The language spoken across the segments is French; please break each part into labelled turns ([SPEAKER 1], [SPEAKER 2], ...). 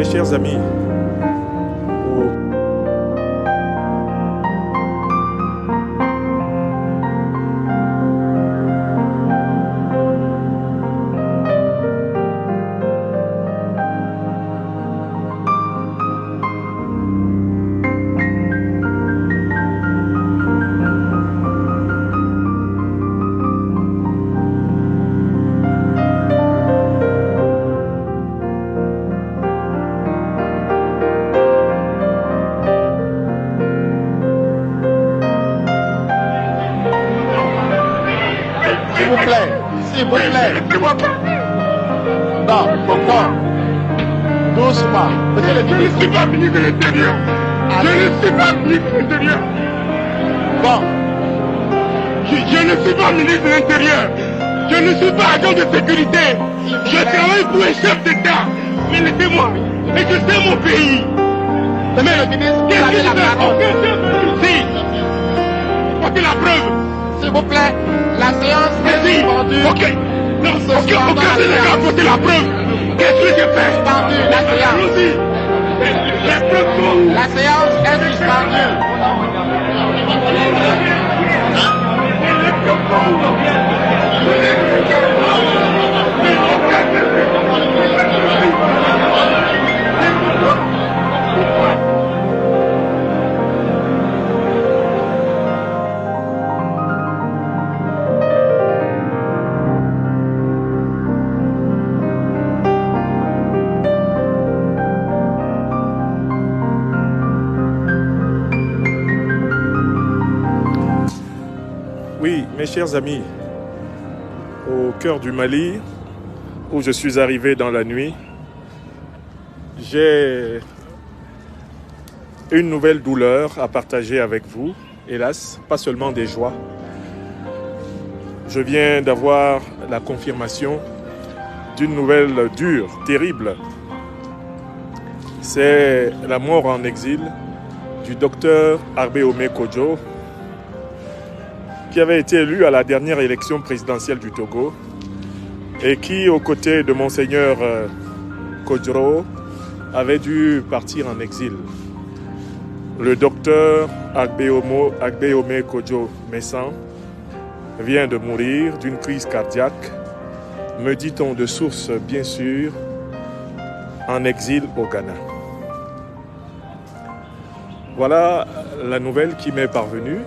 [SPEAKER 1] mes chers amis,
[SPEAKER 2] s'il vous plaît. Non, pourquoi? Doucement. Monsieur le ministre. Je ne suis pas ministre de l'Intérieur. Je ne suis pas ministre de l'Intérieur. Bon. Je ne suis pas ministre de l'Intérieur. Je ne suis pas agent de sécurité. Je travaille pour un chef d'État. Mais laissez-moi. Et je sais mon pays. Mais le ministre, qu'est-ce que je fais? Si. Portez la preuve. S'il vous plaît, la séance est suspendue. Ok. Non, ok, apportez la preuve. Qu'est-ce que j'ai fait? Suspendu, la séance. La séance est suspendue.
[SPEAKER 1] Oui, mes chers amis, au cœur du Mali, où je suis arrivé dans la nuit, j'ai une nouvelle douleur à partager avec vous, hélas, pas seulement des joies. Je viens d'avoir la confirmation d'une nouvelle dure, terrible. C'est la mort en exil du docteur Arbeome Kodjo, qui avait été élu à la dernière élection présidentielle du Togo et qui, aux côtés de Monseigneur Kodjo, avait dû partir en exil. Le docteur Arbeome Kodjo Messan vient de mourir d'une crise cardiaque, me dit-on de source bien sûre, en exil au Ghana. Voilà la nouvelle qui m'est parvenue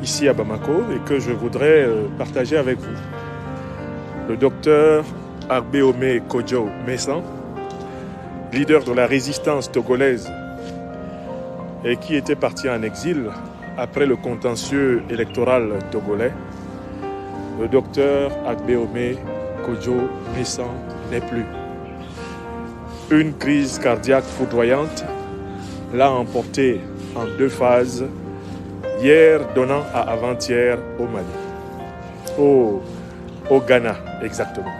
[SPEAKER 1] ici à Bamako et que je voudrais partager avec vous. Le docteur Arbeome Kodjo Messan, leader de la résistance togolaise et qui était parti en exil après le contentieux électoral togolais, le docteur Arbeome Kodjo Messan n'est plus. Une crise cardiaque foudroyante l'a emporté en 2 phases, hier donnant à avant-hier au Mali. Au Ghana, exactement,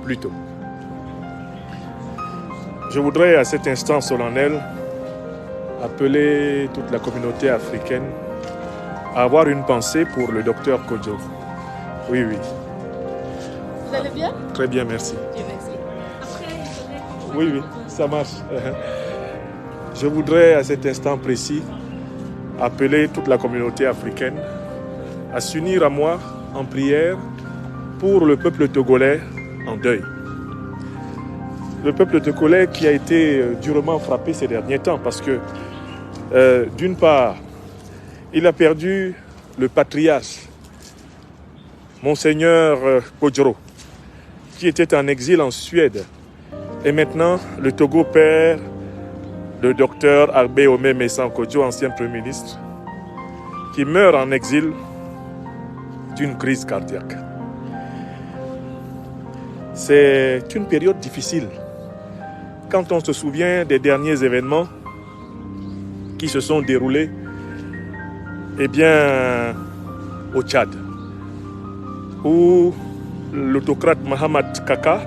[SPEAKER 1] plutôt. Je voudrais à cet instant solennel appeler toute la communauté africaine à avoir une pensée pour le docteur Kodjo. Oui.
[SPEAKER 3] Vous allez bien?
[SPEAKER 1] Très bien, merci.
[SPEAKER 3] Dieu merci. Après,
[SPEAKER 1] Oui, ça marche. Je voudrais à cet instant précis appeler toute la communauté africaine à s'unir à moi en prière pour le peuple togolais en deuil. Le peuple togolais qui a été durement frappé ces derniers temps parce que, d'une part, il a perdu le patriarche, Monseigneur Kodjo, qui était en exil en Suède. Et maintenant, le Togo perd le docteur Arbeome Messan Kodjo, ancien Premier ministre, qui meurt en exil d'une crise cardiaque. C'est une période difficile. Quand on se souvient des derniers événements qui se sont déroulés, au Tchad, où l'autocrate Mohamed Kaka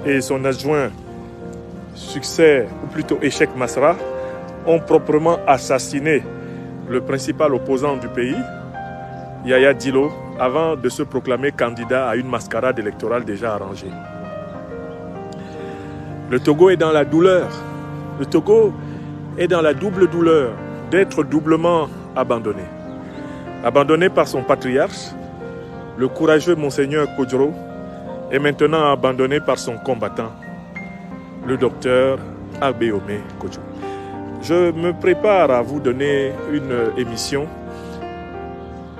[SPEAKER 1] et son adjoint Succès, ou plutôt Échec Masra, ont proprement assassiné le principal opposant du pays, Yaya Dillo, avant de se proclamer candidat à une mascarade électorale déjà arrangée. Le Togo est dans la douleur. Le Togo est dans la double douleur d'être doublement abandonné. Abandonné par son patriarche, le courageux Monseigneur Kodjo, et maintenant abandonné par son combattant, le docteur Agbeome Kodjo. Je me prépare à vous donner une émission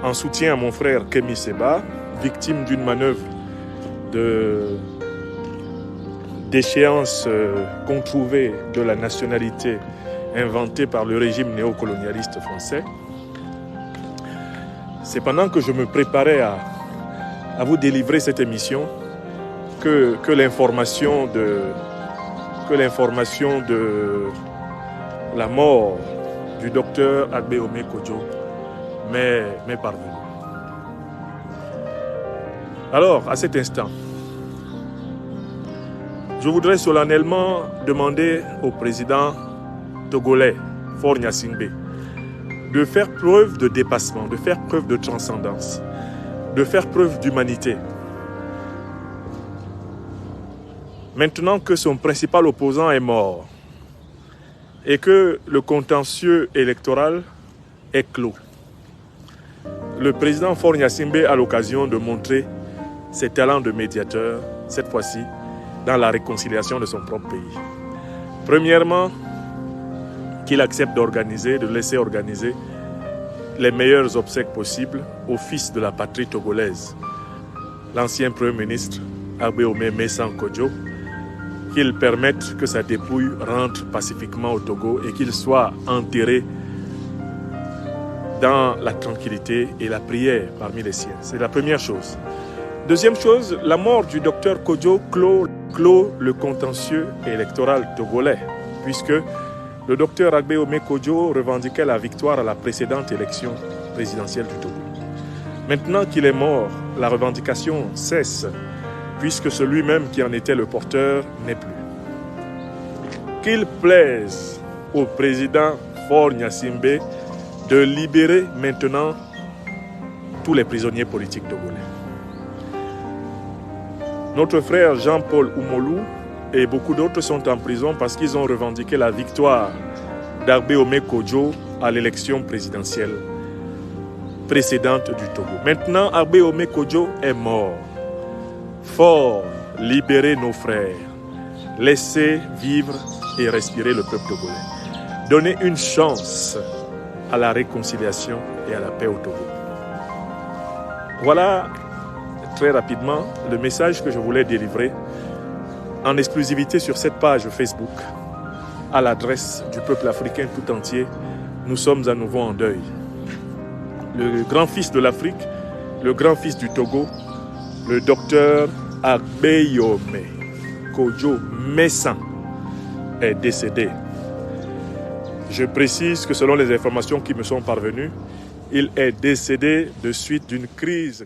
[SPEAKER 1] en soutien à mon frère Kémy Séba, victime d'une manœuvre d'échéance controuvée de la nationalité inventée par le régime néocolonialiste français. C'est pendant que je me préparais à vous délivrer cette émission que l'information de la mort du docteur Agbeome Kodjo m'est parvenue. Alors, à cet instant, je voudrais solennellement demander au président togolais, Faure Gnassingbé, de faire preuve de dépassement, de faire preuve de transcendance, de faire preuve d'humanité. Maintenant que son principal opposant est mort et que le contentieux électoral est clos, le président Faure Gnassingbé a l'occasion de montrer ses talents de médiateur, cette fois-ci, dans la réconciliation de son propre pays. Premièrement, qu'il accepte de laisser organiser les meilleurs obsèques possibles au fils de la patrie togolaise, l'ancien Premier ministre Agbeome Messa Kodjo, qu'il permette que sa dépouille rentre pacifiquement au Togo et qu'il soit enterré dans la tranquillité et la prière parmi les siens. C'est la première chose. Deuxième chose, la mort du docteur Kodjo clôt le contentieux électoral togolais, puisque le docteur Agbeome Kodjo revendiquait la victoire à la précédente élection présidentielle du Togo. Maintenant qu'il est mort, la revendication cesse, puisque celui même qui en était le porteur n'est plus. Qu'il plaise au président Faure Gnassingbé de libérer maintenant tous les prisonniers politiques togolais. Notre frère Jean-Paul Oumolou et beaucoup d'autres sont en prison parce qu'ils ont revendiqué la victoire d'Agbeome Kodjo à l'élection présidentielle précédente du Togo. Maintenant, Agbeome Kodjo est mort. Fort, libérez nos frères. Laissez vivre et respirer le peuple togolais. Donnez une chance à la réconciliation et à la paix au Togo. Voilà très rapidement le message que je voulais délivrer en exclusivité sur cette page Facebook à l'adresse du peuple africain tout entier. Nous sommes à nouveau en deuil. Le grand-fils de l'Afrique, le grand-fils du Togo, le docteur Agbeome Kodjo Messa est décédé. Je précise que selon les informations qui me sont parvenues, il est décédé de suite d'une crise.